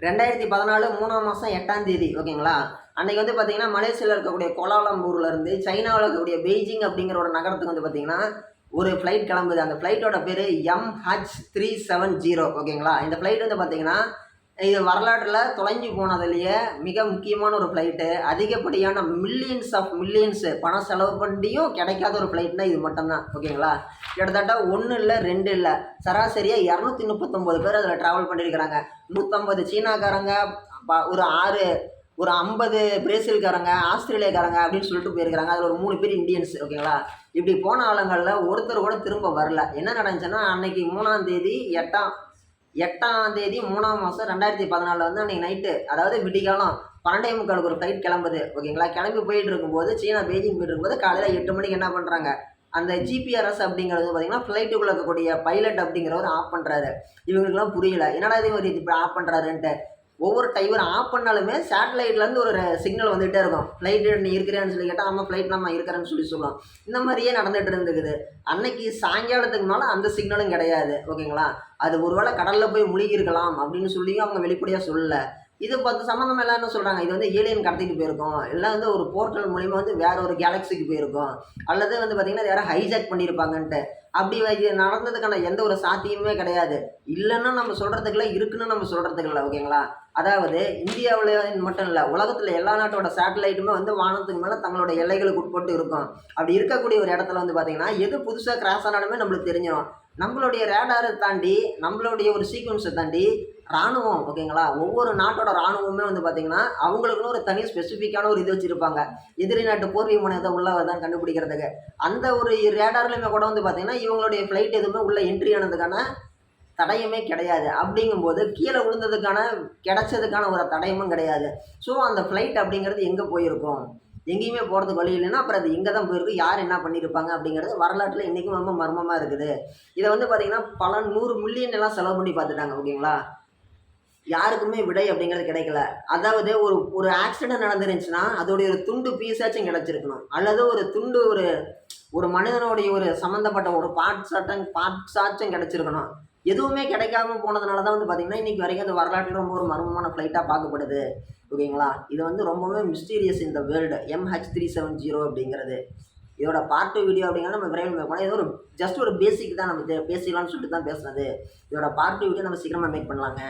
2014 3ஆம் மாதம் 8ஆம் தேதி ஓகேங்களா. அன்றைக்கி வந்து பார்த்தீங்கன்னா மலேசியாவில் இருக்கக்கூடிய கோலாலம்பூர்லேருந்து சைனாவில் இருக்கக்கூடிய பெய்ஜிங் அப்படிங்கிற ஒரு நகரத்துக்கு வந்து பார்த்தீங்கன்னா ஒரு ஃப்ளைட் கிளம்புது. அந்த ஃப்ளைட்டோட பேர் MH370 ஓகேங்களா. இந்த ஃப்ளைட் வந்து பார்த்தீங்கன்னா இது வரலாற்றில் தொலைஞ்சு போனதுலேயே மிக முக்கியமான ஒரு ஃப்ளைட்டு. அதிகப்படியான மில்லியன்ஸ் பணம் செலவு பண்ணியும் கிடைக்காத ஒரு ஃப்ளைட்னா இது மட்டும்தான் ஓகேங்களா. கிட்டத்தட்ட 1 இல்லை 2 இல்லை, சராசரியாக 239 பேர் அதில் ட்ராவல் பண்ணியிருக்கிறாங்க. 150 சீனாக்காரங்க, ஒரு 50 பிரேசில்காரங்க, ஆஸ்திரேலியாக்காரங்க அப்படின்னு சொல்லிட்டு போயிருக்கிறாங்க. அதில் ஒரு 3 பேர் இந்தியன்ஸ் ஓகேங்களா. இப்படி போன ஆளுங்களில் ஒருத்தர் கூட திரும்ப வரல. என்ன நடந்துச்சுன்னா அன்னைக்கு 3ஆம் தேதி 8ஆம் தேதி 3ஆம் மாதம் 2014 வந்து அன்றைக்கி நைட்டு, அதாவது விடிகாலம் 12:45 ஒரு ஃப்ளைட் கிளம்புது ஓகேங்களா. கிளம்பி போயிட்டு இருக்கும்போது சீனா பெய்ஜிங் போயிட்டு இருக்கும்போது காலையில் 8 மணிக்கு என்ன பண்ணுறாங்க, அந்த ஜிபிஆர்எஸ் அப்படிங்கிறது பார்த்தீங்கன்னா ஃப்ளைட்டுக்குள்ளே இருக்கக்கூடிய பைலட் அப்படிங்கிறவர் ஆஃப் பண்ணுறாரு. இவங்களுக்குலாம் புரியல, என்னடா இது ஒரு இப்படி ஆஃப் பண்ணுறாருன்ட்டு. ஒவ்வொரு டைவர் ஆஃப் பண்ணாலுமே சேட்டலைட்லேருந்து ஒரு சிக்னல் வந்துகிட்டே இருக்கும். ஃப்ளைட்டு நீ இருக்கிறேன்னு சொல்லி கேட்டால் ஆமாம் ஃப்ளைட் நம்ம இருக்கிறேன்னு சொல்லுவோம். இந்த மாதிரியே நடந்துகிட்டு இருந்துக்குது. அன்னைக்கு சாயங்காலத்துக்கு மேலே அந்த சிக்னலும் கிடையாது ஓகேங்களா. அது ஒருவேளை கடலில் போய் முழுகிருக்கலாம் அப்படின்னு சொல்லி அவங்க வெளிப்படையாக சொல்லலை. இது பார்த்து சம்மந்தம் எல்லாம் என்ன சொல்கிறாங்க, இது வந்து ஏலியன் கடத்திட்டு போயிருக்கோம், இல்லை வந்து ஒரு போர்ட்டல் மூலிமா வந்து வேற ஒரு கேலக்சிக்கு போயிருக்கோம், அல்லது வந்து பார்த்திங்கன்னா யாரும் ஹைஜாக் பண்ணியிருப்பாங்கன்ட்டு. அப்படி நடந்ததுக்கான எந்த ஒரு சாத்தியமே கிடையாது. இல்லைன்னா நம்ம சொல்கிறதுக்குள்ள, இருக்குன்னு நம்ம சொல்கிறதுக்குள்ள ஓகேங்களா. அதாவது இந்தியாவில் மட்டும் இல்லை, உலகத்தில் எல்லா நாட்டோட சேட்டலைட்டுமே வந்து வானத்துக்கு மேலே தங்களோட எல்லைகளுக்கு உட்பட்டு இருக்கும். அப்படி இருக்கக்கூடிய ஒரு இடத்துல வந்து பார்த்திங்கன்னா எது புதுசாக கிராஸ் ஆனாலுமே நம்மளுக்கு தெரிஞ்சிடும். நம்மளுடைய ரேடாரை தாண்டி, நம்மளுடைய ஒரு சீக்வன்ஸை தாண்டி இராணுவம் ஓகேங்களா, ஒவ்வொரு நாட்டோட இராணுவமே வந்து பார்த்திங்கன்னா அவங்களுக்குன்னு ஒரு தனி ஸ்பெசிஃபிக்கான ஒரு இது வச்சுருப்பாங்க. எதிரி நாட்டு போர் விமானத்தை உள்ளே தான் கண்டுபிடிக்கிறதுக்கு. அந்த ஒரு ரேடார்லையுமே கூட வந்து பார்த்திங்கன்னா இவங்களுடைய ஃப்ளைட் எதுவுமே உள்ளே என்ட்ரி ஆனதுக்கான தடயமே கிடையாது. அப்படிங்கும்போது கீழே விழுந்ததுக்கான கிடைச்சதுக்கான ஒரு தடயமும் கிடையாது. ஸோ அந்த ஃப்ளைட் அப்படிங்கிறது எங்கே போயிருக்கும், எங்கேயுமே போகிறதுக்கு வழி இல்லைன்னா அப்புறம் அது எங்கே தான் போயிருக்கு, யார் என்ன பண்ணியிருப்பாங்க அப்படிங்கிறது வரலாற்றில் இன்றைக்கும் ரொம்ப மர்மமாக இருக்குது. இதை வந்து பார்த்திங்கன்னா பல 100 மில்லியன் எல்லாம் செலவு பண்ணி பார்த்துட்டாங்க ஓகேங்களா. யாருக்குமே விடை அப்படிங்கிறது கிடைக்கல. அதாவது ஒரு ஆக்சிடென்ட் நடந்துருந்துச்சுன்னா அதோடைய ஒரு துண்டு பீஸாச்சும் கிடச்சிருக்கணும், அல்லது ஒரு துண்டு ஒரு மனிதனுடைய ஒரு சம்மந்தப்பட்ட ஒரு பார்ட்ஸாச்சும் கிடச்சிருக்கணும். எதுவுமே கிடைக்காம போனதுனால தான் வந்து பார்த்திங்கன்னா இன்றைக்கி வரைக்கும் அது வரலாற்றில் ரொம்ப ஒரு மர்மமான ஃப்ளைட்டாக பார்க்கப்படுது ஓகேங்களா. இது வந்து ரொம்பவே மிஸ்டீரியஸ் இந்த வேர்ல்டு MH370 அப்படிங்கிறது. இதோட பார்ட் 2 வீடியோ அப்படிங்கிறது நம்ம விரைவில் மேக் பண்ணலாம். இது ஜஸ்ட் ஒரு பேசிக் தான், நம்ம பேசிக்கலாம்னு சொல்லிட்டு தான் பேசுனது. இதோட பார்ட் 2 வீடியோ நம்ம சீக்கிரமாக மேக் பண்ணலாங்க.